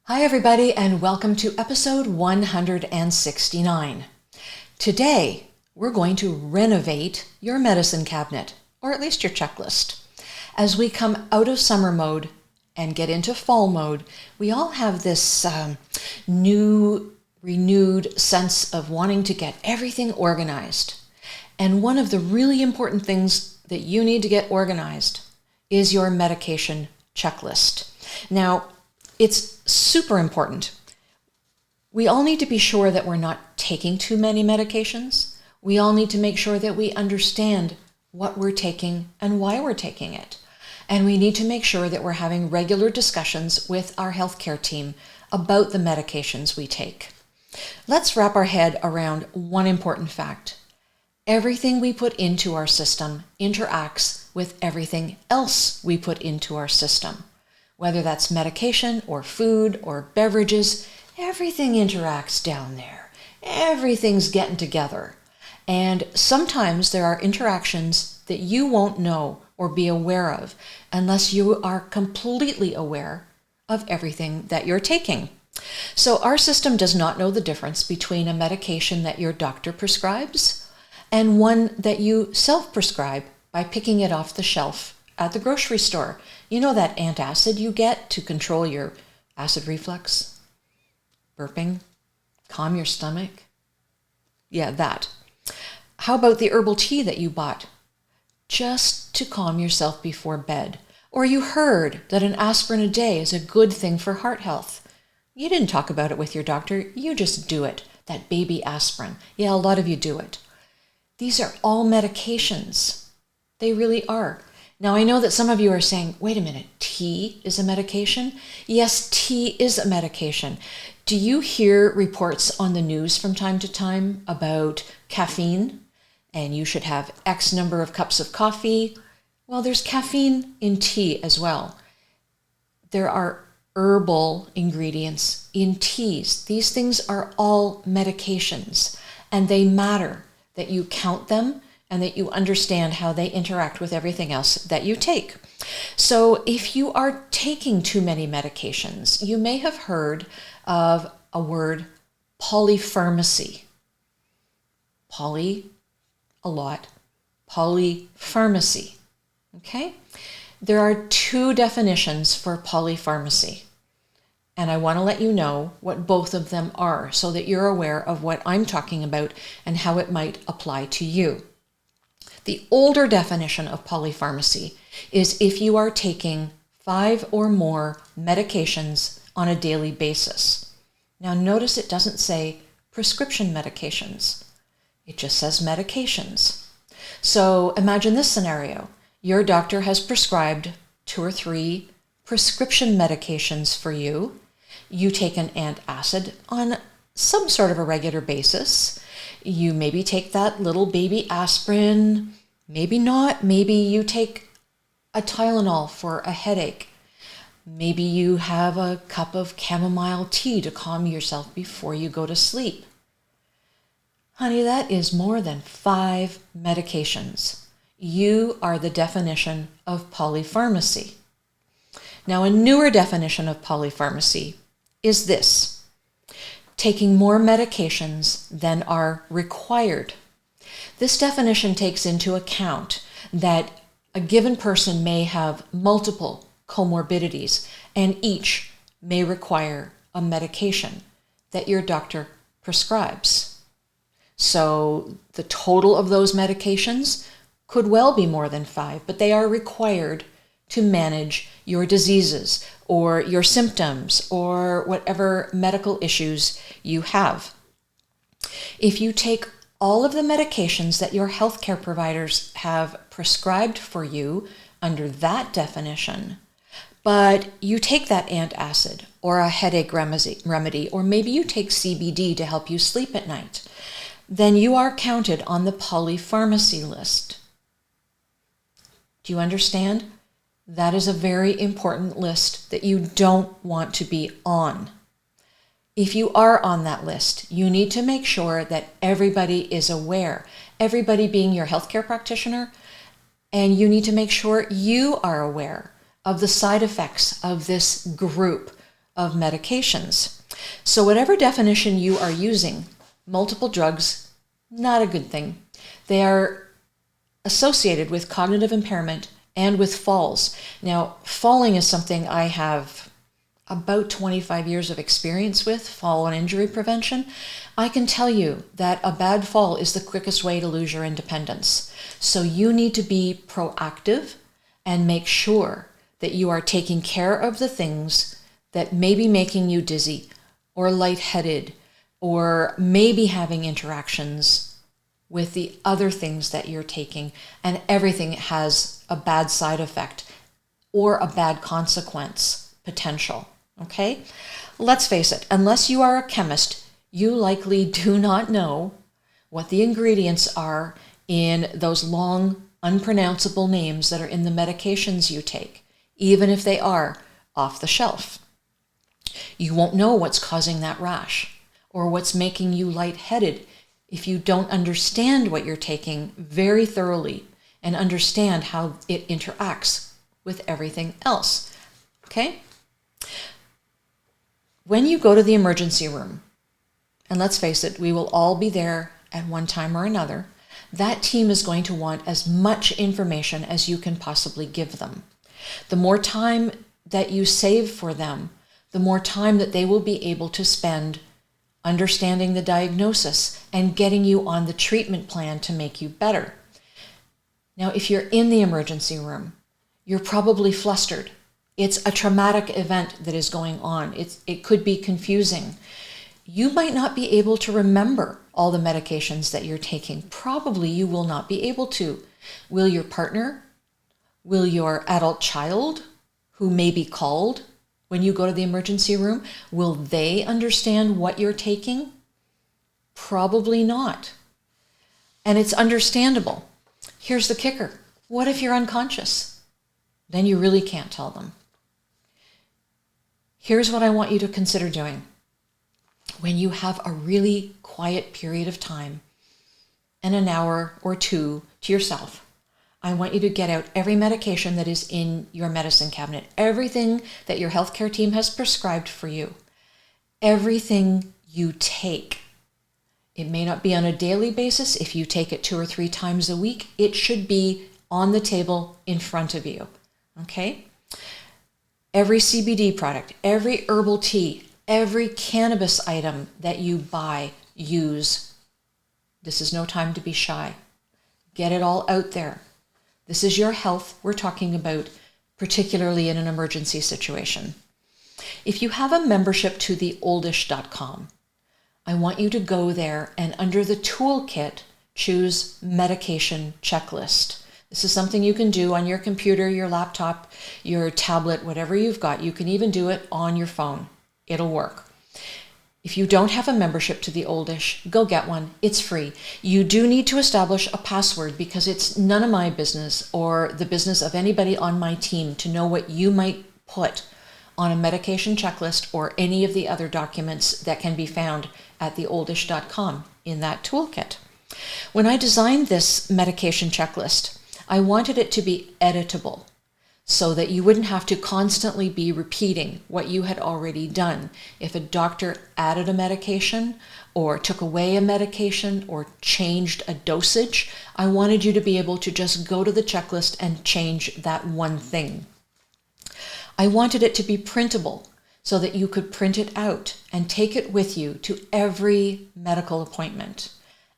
Hi everybody, and welcome to episode 169. Today, we're going to renovate your medicine cabinet, or at least your checklist. As we come out of summer mode and get into fall mode, we all have this new, renewed sense of wanting to get everything organized. And one of the really important things that you need to get organized is your medication checklist. Now, it's super important. We all need to be sure that we're not taking too many medications. We all need to make sure that we understand what we're taking and why we're taking it. And we need to make sure that we're having regular discussions with our healthcare team about the medications we take. Let's wrap our head around one important fact. Everything we put into our system interacts with everything else we put into our system. Whether that's medication or food or beverages, everything interacts down there. Everything's getting together. And sometimes there are interactions that you won't know or be aware of unless you are completely aware of everything that you're taking. So our system does not know the difference between a medication that your doctor prescribes and one that you self-prescribe by picking it off the shelf at the grocery store. You know that antacid you get to control your acid reflux, burping, calm your stomach? Yeah, that. How about the herbal tea that you bought just to calm yourself before bed? Or you heard that an aspirin a day is a good thing for heart health. You didn't talk about it with your doctor, you just do it. That baby aspirin. Yeah, a lot of you do it. These are all medications. They really are. Now, I know that some of you are saying, wait a minute, tea is a medication? Yes, tea is a medication. Do you hear reports on the news from time to time about caffeine? And you should have X number of cups of coffee. Well, there's caffeine in tea as well. There are herbal ingredients in teas. These things are all medications, and they matter that you count them and that you understand how they interact with everything else that you take. So if you are taking too many medications, you may have heard of a word, polypharmacy. Poly, a lot. Polypharmacy. Okay? There are two definitions for polypharmacy. And I want to let you know what both of them are so that you're aware of what I'm talking about and how it might apply to you. The older definition of polypharmacy is if you are taking 5 or more medications on a daily basis. Now notice it doesn't say prescription medications. It just says medications. So imagine this scenario. Your doctor has prescribed 2 or 3 prescription medications for you. You take an antacid on some sort of a regular basis. You maybe take that little baby aspirin, maybe not. Maybe you take a Tylenol for a headache. Maybe you have a cup of chamomile tea to calm yourself before you go to sleep. Honey, that is more than 5 medications. You are the definition of polypharmacy. Now, a newer definition of polypharmacy is this: taking more medications than are required. This definition takes into account that a given person may have multiple comorbidities and each may require a medication that your doctor prescribes. So the total of those medications could well be more than 5, but they are required to manage your diseases or your symptoms or whatever medical issues you have. If you take all of the medications that your healthcare providers have prescribed for you under that definition, but you take that antacid or a headache remedy, or maybe you take CBD to help you sleep at night, then you are counted on the polypharmacy list. Do you understand? That is a very important list that you don't want to be on. If you are on that list, you need to make sure that everybody is aware, everybody being your healthcare practitioner, and you need to make sure you are aware of the side effects of this group of medications. So whatever definition you are using, multiple drugs, not a good thing. They are associated with cognitive impairment and with falls. Now, falling is something I have about 25 years of experience with, fall and injury prevention. I can tell you that a bad fall is the quickest way to lose your independence. So you need to be proactive and make sure that you are taking care of the things that may be making you dizzy or lightheaded or maybe having interactions with the other things that you're taking, and everything has a bad side effect or a bad consequence potential, okay? Let's face it, unless you are a chemist, you likely do not know what the ingredients are in those long, unpronounceable names that are in the medications you take, even if they are off the shelf. You won't know what's causing that rash or what's making you lightheaded if you don't understand what you're taking very thoroughly and understand how it interacts with everything else, okay? When you go to the emergency room, and let's face it, we will all be there at one time or another, that team is going to want as much information as you can possibly give them. The more time that you save for them, the more time that they will be able to spend understanding the diagnosis and getting you on the treatment plan to make you better. Now, if you're in the emergency room, you're probably flustered. It's a traumatic event that is going on. It could be confusing. You might not be able to remember all the medications that you're taking. Probably you will not be able to. Will your partner? Will your adult child, who may be called when you go to the emergency room, will they understand what you're taking? Probably not. And it's understandable. Here's the kicker. What if you're unconscious? Then you really can't tell them. Here's what I want you to consider doing. When you have a really quiet period of time and an hour or two to yourself, I want you to get out every medication that is in your medicine cabinet, everything that your healthcare team has prescribed for you, everything you take. It may not be on a daily basis. If you take it 2 or 3 times a week, it should be on the table in front of you, okay? Every CBD product, every herbal tea, every cannabis item that you buy, use. This is no time to be shy. Get it all out there. This is your health we're talking about, particularly in an emergency situation. If you have a membership to theoldish.com, I want you to go there and under the toolkit, choose medication checklist. This is something you can do on your computer, your laptop, your tablet, whatever you've got. You can even do it on your phone. It'll work. If you don't have a membership to the Oldish, go get one. It's free. You do need to establish a password because it's none of my business or the business of anybody on my team to know what you might put on a medication checklist or any of the other documents that can be found at theoldish.com in that toolkit. When I designed this medication checklist, I wanted it to be editable, so that you wouldn't have to constantly be repeating what you had already done. If a doctor added a medication or took away a medication or changed a dosage, I wanted you to be able to just go to the checklist and change that one thing. I wanted it to be printable so that you could print it out and take it with you to every medical appointment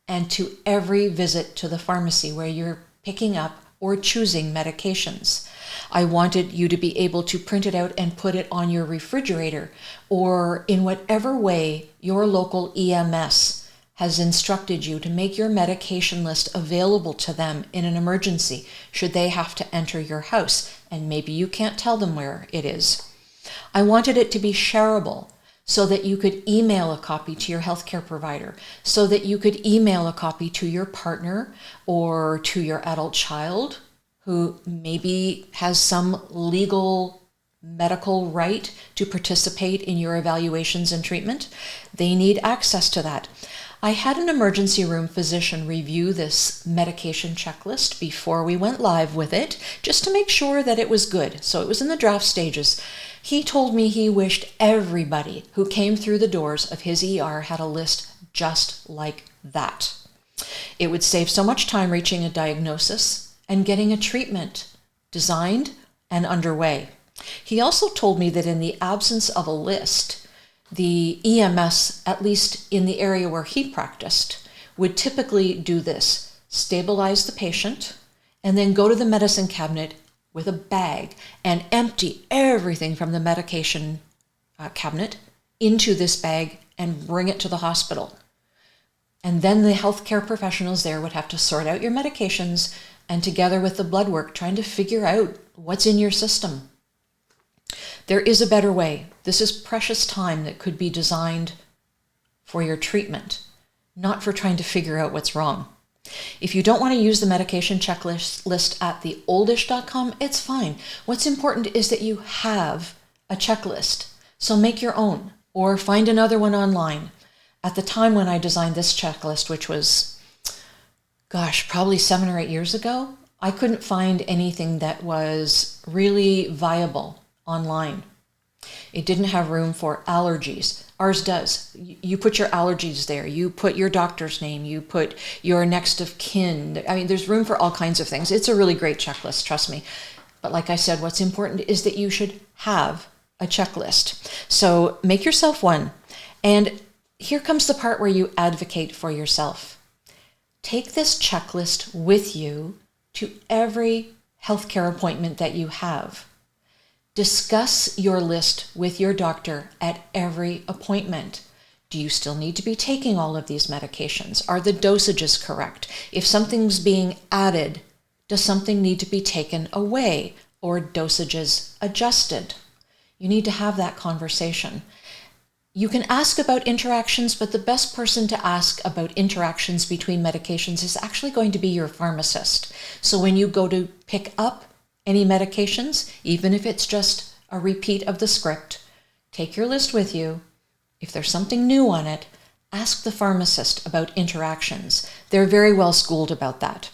and to every visit to the pharmacy where you're picking up or choosing medications. I wanted you to be able to print it out and put it on your refrigerator or in whatever way your local EMS has instructed you to make your medication list available to them in an emergency should they have to enter your house and maybe you can't tell them where it is. I wanted it to be shareable so that you could email a copy to your healthcare provider, so that you could email a copy to your partner or to your adult child who maybe has some legal medical right to participate in your evaluations and treatment. They need access to that. I had an emergency room physician review this medication checklist before we went live with it, just to make sure that it was good. So it was in the draft stages. He told me he wished everybody who came through the doors of his ER had a list just like that. It would save so much time reaching a diagnosis and getting a treatment designed and underway. He also told me that in the absence of a list, the EMS, at least in the area where he practiced, would typically do this: stabilize the patient and then go to the medicine cabinet with a bag and empty everything from the medication cabinet into this bag and bring it to the hospital. And then the healthcare professionals there would have to sort out your medications and, together with the blood work, trying to figure out what's in your system. There is a better way. This is precious time that could be designed for your treatment, not for trying to figure out what's wrong. If you don't want to use the medication checklist at theoldish.com, it's fine. What's important is that you have a checklist. So make your own or find another one online. At the time when I designed this checklist, which was, probably 7 or 8 years ago, I couldn't find anything that was really viable online. It didn't have room for allergies. Ours does. You put your allergies there. You put your doctor's name. You put your next of kin. I mean, there's room for all kinds of things. It's a really great checklist, trust me. But like I said, what's important is that you should have a checklist. So make yourself one. And here comes the part where you advocate for yourself. Take this checklist with you to every healthcare appointment that you have. Discuss your list with your doctor at every appointment. Do you still need to be taking all of these medications? Are the dosages correct? If something's being added, does something need to be taken away or dosages adjusted? You need to have that conversation. You can ask about interactions, but the best person to ask about interactions between medications is actually going to be your pharmacist. So when you go to pick up any medications, even if it's just a repeat of the script, take your list with you. If there's something new on it, ask the pharmacist about interactions. They're very well schooled about that.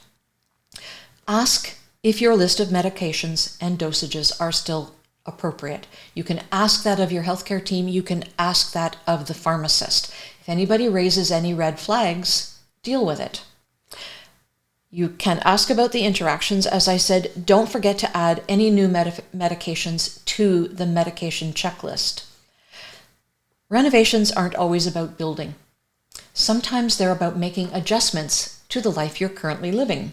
Ask if your list of medications and dosages are still appropriate. You can ask that of your healthcare team. You can ask that of the pharmacist. If anybody raises any red flags, deal with it. You can ask about the interactions. As I said, don't forget to add any new medications to the medication checklist. Renovations aren't always about building. Sometimes they're about making adjustments to the life you're currently living,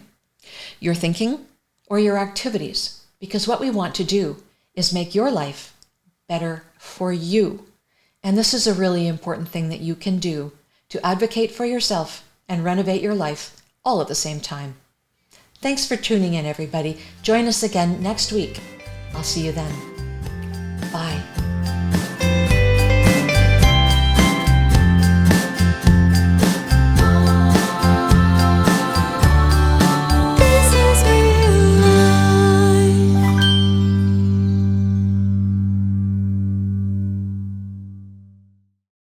your thinking, or your activities, because what we want to do is make your life better for you. And this is a really important thing that you can do to advocate for yourself and renovate your life all at the same time. Thanks for tuning in, everybody. Join us again next week. I'll see you then. Bye.